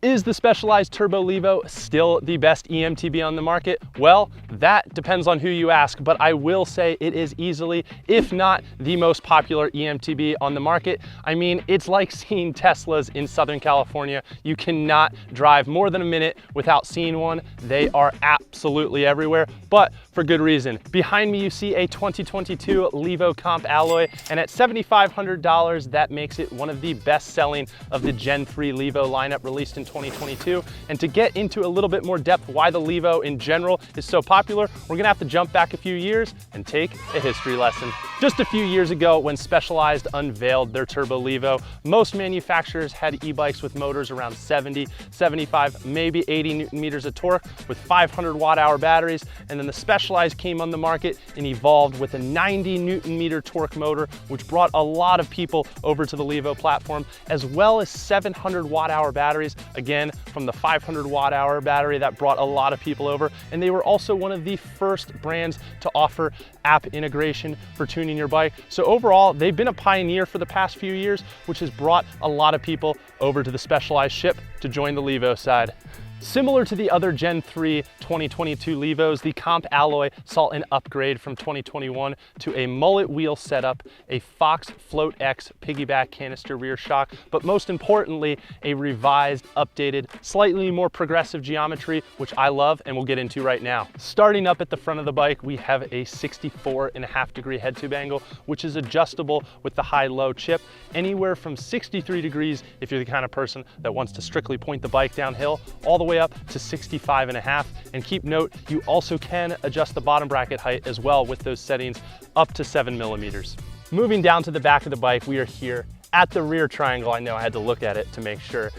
Is the Specialized Turbo Levo still the best EMTB on the market? Well, that depends on who you ask, but I will say it is easily, if not the most popular EMTB on the market. I mean, it's like seeing Teslas in Southern California. You cannot drive more than a minute without seeing one. They are absolutely everywhere, but for good reason. Behind me, you see a 2022 Levo Comp alloy, and at $7,500, that makes it one of the best-selling of the Gen 3 Levo lineup released in 2022. And to get into a little bit more depth why the Levo in general is so popular, we're gonna have to jump back a few years and take a history lesson. Just a few years ago, when Specialized unveiled their Turbo Levo, most manufacturers had e-bikes with motors around 70, 75, maybe 80 Newton meters of torque with 500 watt-hour batteries, and then the Specialized came on the market and evolved with a 90 Newton meter torque motor, which brought a lot of people over to the Levo platform, as well as 700 watt-hour batteries, again, from the 500 watt-hour battery that brought a lot of people over. And they were also one of the first brands to offer app integration for tuning your bike. So overall, they've been a pioneer for the past few years, which has brought a lot of people over to the Specialized ship to join the Levo side. Similar to the other Gen 3 2022 Levos, the Comp alloy saw an upgrade from 2021 to a mullet wheel setup, a Fox Float X piggyback canister rear shock, but most importantly, a revised, updated, slightly more progressive geometry, which I love and we'll get into right now. Starting up at the front of the bike, we have a 64.5-degree head tube angle, which is adjustable with the high-low chip, anywhere from 63 degrees if you're the kind of person that wants to strictly point the bike downhill, all the way up to 65.5. And keep note, you also can adjust the bottom bracket height as well with those settings up to 7 millimeters. Moving down to the back of the bike, we are here at the rear triangle. I know I had to look at it to make sure.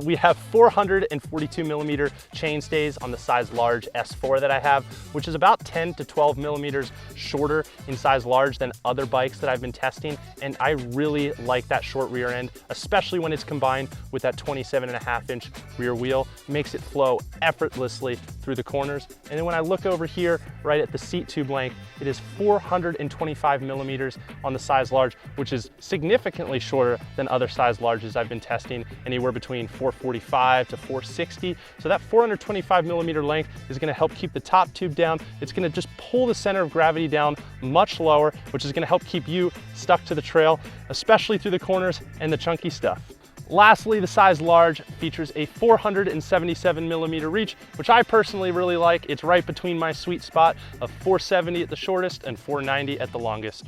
We have 442 millimeter chain stays on the size large S4 that I have, which is about 10 to 12 millimeters shorter in size large than other bikes that I've been testing. And I really like that short rear end, especially when it's combined with that 27.5-inch rear wheel. It makes it flow effortlessly through the corners. And then when I look over here, right at the seat tube length, it is 425 millimeters on the size large, which is significantly shorter than other size larges I've been testing, anywhere between 445 to 460. So that 425 millimeter length is gonna help keep the top tube down. It's gonna just pull the center of gravity down much lower, which is gonna help keep you stuck to the trail, especially through the corners and the chunky stuff. Lastly, the size large features a 477 millimeter reach, which I personally really like. It's right between my sweet spot of 470 at the shortest and 490 at the longest.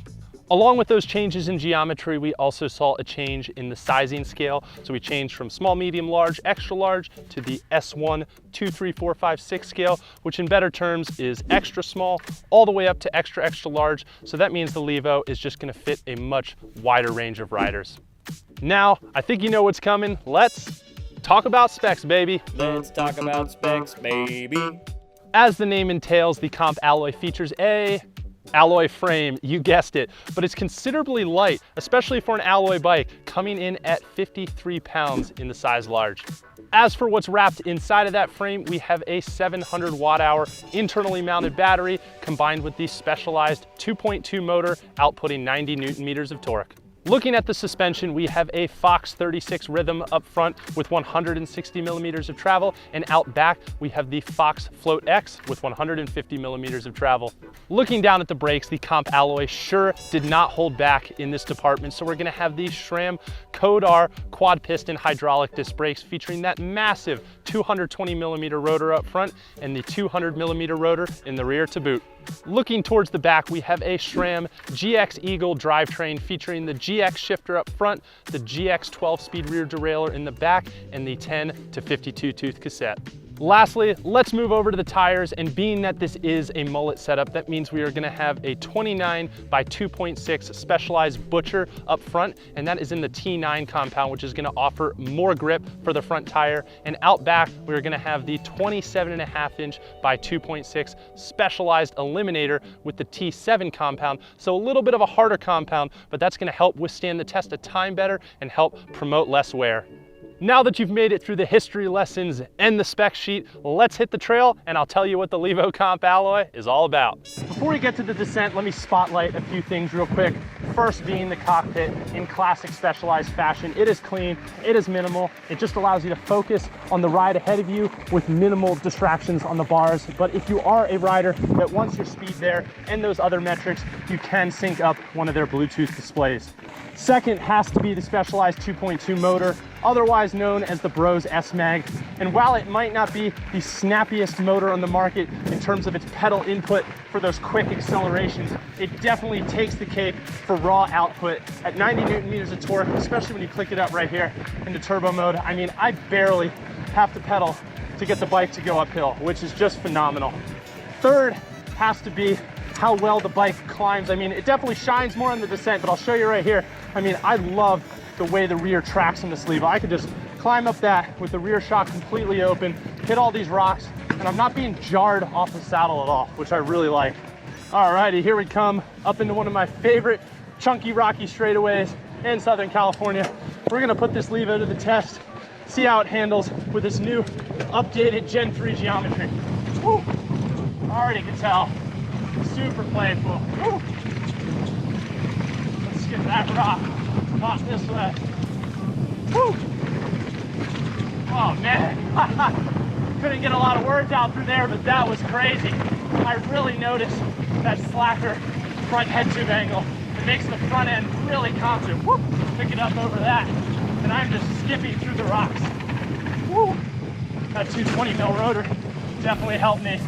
Along with those changes in geometry, we also saw a change in the sizing scale. So we changed from small, medium, large, extra large to the S1, 2, 3, 4, 5, 6 scale, which in better terms is extra small all the way up to extra, extra large. So that means the Levo is just gonna fit a much wider range of riders. Now, I think you know what's coming. Let's talk about specs, baby. Let's talk about specs, baby. As the name entails, the Comp alloy features a alloy frame, you guessed it, but it's considerably light, especially for an alloy bike, coming in at 53 pounds in the size large. As for what's wrapped inside of that frame, we have a 700 watt-hour internally mounted battery combined with the Specialized 2.2 motor outputting 90 Newton meters of torque. Looking at the suspension, we have a Fox 36 Rhythm up front with 160 millimeters of travel, and out back, we have the Fox Float X with 150 millimeters of travel. Looking down at the brakes, the Comp alloy sure did not hold back in this department, so we're gonna have these SRAM Code R quad piston hydraulic disc brakes featuring that massive 220 millimeter rotor up front and the 200 millimeter rotor in the rear to boot. Looking towards the back, we have a SRAM GX Eagle drivetrain featuring the GX shifter up front, the GX 12-speed rear derailleur in the back, and the 10 to 52 tooth cassette. Lastly, let's move over to the tires, and being that this is a mullet setup, that means we are gonna have a 29 by 2.6 Specialized Butcher up front, and that is in the T9 compound, which is gonna offer more grip for the front tire. And out back, we're gonna have the 27.5-inch by 2.6 Specialized Eliminator with the T7 compound, so a little bit of a harder compound, but that's gonna help withstand the test of time better and help promote less wear. Now that you've made it through the history lessons and the spec sheet, let's hit the trail and I'll tell you what the Levo Comp alloy is all about. Before we get to the descent, let me spotlight a few things real quick. First being the cockpit in classic Specialized fashion. It is clean, it is minimal. It just allows you to focus on the ride ahead of you with minimal distractions on the bars. But if you are a rider that wants your speed there and those other metrics, you can sync up one of their Bluetooth displays. Second has to be the Specialized 2.2 motor, otherwise known as the Brose S Mag. And while it might not be the snappiest motor on the market in terms of its pedal input for those quick accelerations, it definitely takes the cake for raw output at 90 Newton meters of torque, especially when you click it up right here into turbo mode. I mean, I barely have to pedal to get the bike to go uphill, which is just phenomenal. Third has to be how well the bike climbs. I mean, it definitely shines more on the descent, but I'll show you right here. I mean, I love the way the rear tracks on this Levo. I could just climb up that with the rear shock completely open, hit all these rocks, and I'm not being jarred off the saddle at all, which I really like. Alrighty, here we come up into one of my favorite chunky rocky straightaways in Southern California. We're gonna put this Levo to the test, see how it handles with this new updated Gen 3 geometry. Woo! Already can tell. Super playful. Woo. Let's get that rock off this way. Woo. Oh man, couldn't get a lot of words out through there, but that was crazy. I really noticed that slacker front head tube angle. It makes the front end really confident. Woo. Pick it up over that, and I'm just skipping through the rocks. Woo. That 220 mil rotor definitely helped me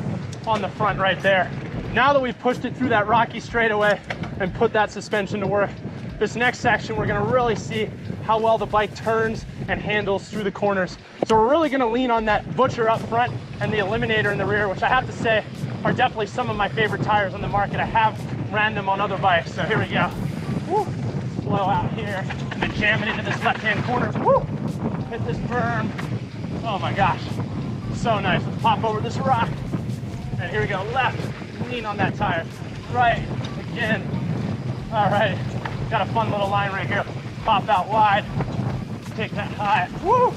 on the front right there. Now that we've pushed it through that rocky straightaway and put that suspension to work, this next section we're gonna really see how well the bike turns and handles through the corners. So we're really gonna lean on that Butcher up front and the Eliminator in the rear, which I have to say are definitely some of my favorite tires on the market. I have ran them on other bikes, so here we go. Woo. Slow out here and then jam it into this left-hand corner. Woo. Hit this berm. Oh my gosh, so nice. Let's pop over this rock. And here we go, left. Lean on that tire. Right, again. All right, got a fun little line right here. Pop out wide, take that high. Woo!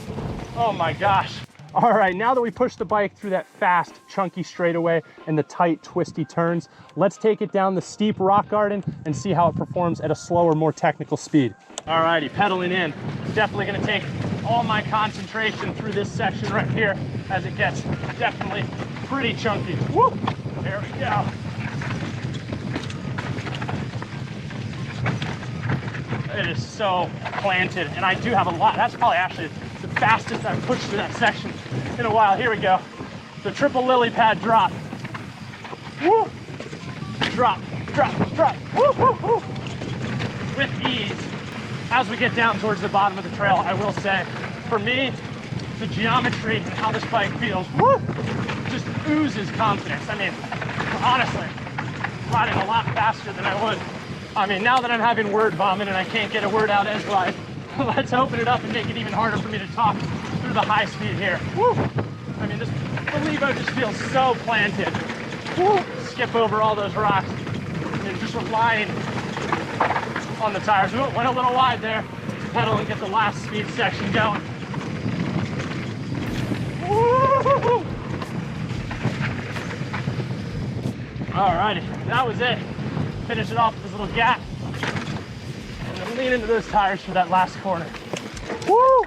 Oh my gosh. All right, now that we pushed the bike through that fast, chunky straightaway and the tight, twisty turns, let's take it down the steep rock garden and see how it performs at a slower, more technical speed. All righty, pedaling in. Definitely gonna take all my concentration through this section right here as it gets definitely pretty chunky. Woo! There we go. It is so planted, and I do have a lot. That's probably actually the fastest I've pushed through that section in a while. Here we go. The triple lily pad drop. Woo! Drop, drop, drop. Woo, woo, woo. With ease. As we get down towards the bottom of the trail, I will say, for me, the geometry and how this bike feels, woo, just oozes confidence. I mean, honestly, riding a lot faster than I would. I mean, now that I'm having word vomit and I can't get a word out edgewise, let's open it up and make it even harder for me to talk through the high speed here. Woo! I mean, the Levo just feels so planted. Woo! Skip over all those rocks and just relying on the tires. Ooh, went a little wide there. Pedal and get the last speed section going. Woo! Alrighty, that was it. Finish it off with this little gap. And then lean into those tires for that last corner. Woo!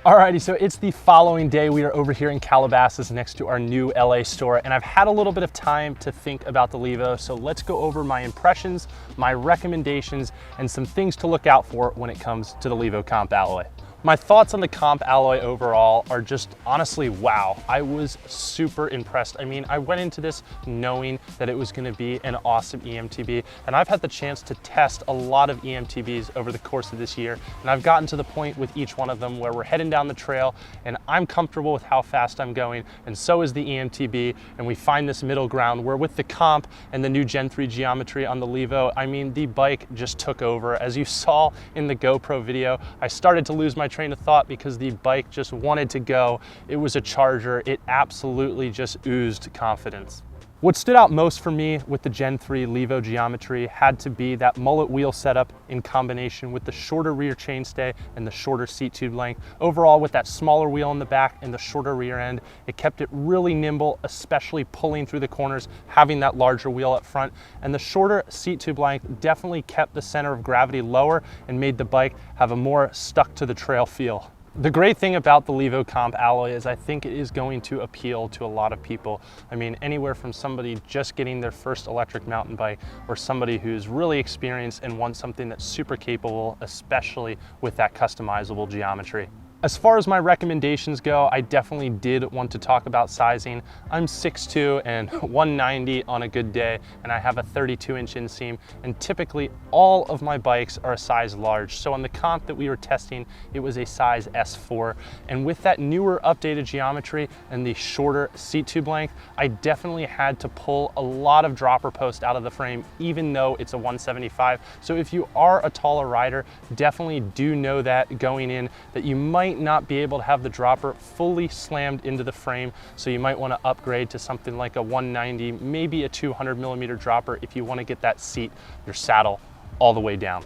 Alrighty, so it's the following day. We are over here in Calabasas next to our new LA store, and I've had a little bit of time to think about the Levo, so let's go over my impressions, my recommendations, and some things to look out for when it comes to the Levo Comp alloy. My thoughts on the Comp alloy overall are just honestly, wow. I was super impressed. I mean, I went into this knowing that it was gonna be an awesome EMTB, and I've had the chance to test a lot of EMTBs over the course of this year, and I've gotten to the point with each one of them where we're heading down the trail, and I'm comfortable with how fast I'm going, and so is the EMTB, and we find this middle ground where with the Comp and the new Gen 3 geometry on the Levo, I mean, the bike just took over. As you saw in the GoPro video, I started to lose my train of thought because the bike just wanted to go. It was a charger. It absolutely just oozed confidence. What stood out most for me with the Gen 3 Levo geometry had to be that mullet wheel setup in combination with the shorter rear chainstay and the shorter seat tube length. Overall, with that smaller wheel in the back and the shorter rear end, it kept it really nimble, especially pulling through the corners, having that larger wheel up front. And the shorter seat tube length definitely kept the center of gravity lower and made the bike have a more stuck to the trail feel. The great thing about the Levo Comp alloy is I think it is going to appeal to a lot of people. I mean, anywhere from somebody just getting their first electric mountain bike or somebody who's really experienced and wants something that's super capable, especially with that customizable geometry. As far as my recommendations go, I definitely did want to talk about sizing. I'm 6'2" and 190 on a good day, and I have a 32-inch inseam, and typically all of my bikes are a size large. So on the Comp that we were testing, it was a size S4, and with that newer updated geometry and the shorter seat tube length, I definitely had to pull a lot of dropper post out of the frame, even though it's a 175. So if you are a taller rider, definitely do know that going in, that you might not be able to have the dropper fully slammed into the frame, so you might want to upgrade to something like a 190, maybe a 200mm dropper if you want to get that seat, your saddle, all the way down.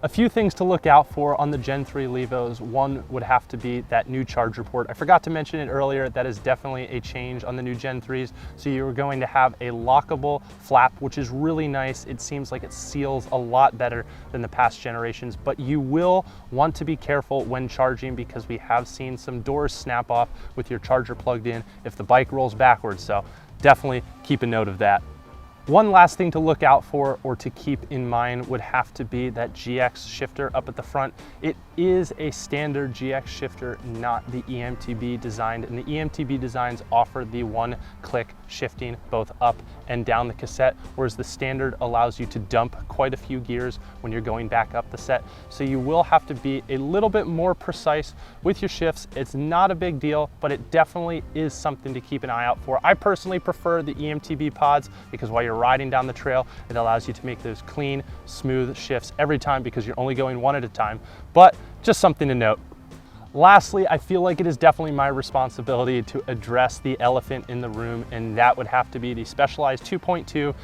A few things to look out for on the Gen 3 Levos. One would have to be that new charger port. I forgot to mention it earlier, that is definitely a change on the new Gen 3s. So you're going to have a lockable flap, which is really nice. It seems like it seals a lot better than the past generations, but you will want to be careful when charging because we have seen some doors snap off with your charger plugged in if the bike rolls backwards. So definitely keep a note of that. One last thing to look out for or to keep in mind would have to be that GX shifter up at the front. It is a standard GX shifter, not the EMTB designed, and the EMTB designs offer the one-click shifting both up and down the cassette, whereas the standard allows you to dump quite a few gears when you're going back up the set. So you will have to be a little bit more precise with your shifts. It's not a big deal, but it definitely is something to keep an eye out for. I personally prefer the EMTB pods because while you're riding down the trail, it allows you to make those clean, smooth shifts every time because you're only going one at a time, but just something to note. Lastly, I feel like it is definitely my responsibility to address the elephant in the room, and that would have to be the Specialized 2.2,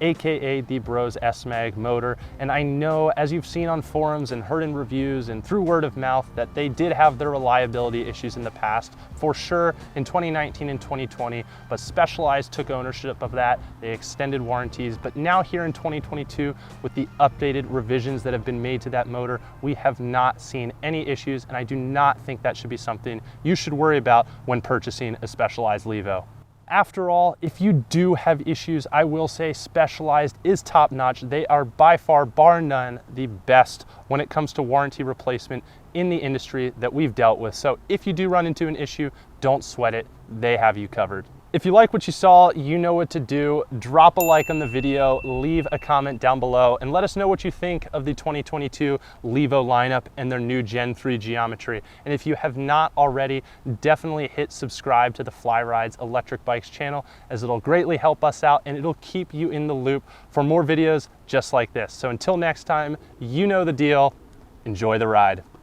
aka the Brose S Mag motor. And I know, as you've seen on forums and heard in reviews and through word of mouth, that they did have their reliability issues in the past, for sure in 2019 and 2020, but Specialized took ownership of that. They extended warranties, but now here in 2022, with the updated revisions that have been made to that motor, we have not seen any issues, and I do not think that should be something you should worry about when purchasing a Specialized Levo. After all, if you do have issues, I will say Specialized is top notch. They are by far, bar none, the best when it comes to warranty replacement in the industry that we've dealt with. So if you do run into an issue, don't sweat it. They have you covered. If you like what you saw, you know what to do. Drop a like on the video, leave a comment down below, and let us know what you think of the 2022 Levo lineup and their new Gen 3 geometry. And if you have not already, definitely hit subscribe to the Fly Rides Electric Bikes channel, as it'll greatly help us out and it'll keep you in the loop for more videos just like this. So until next time, you know the deal. Enjoy the ride.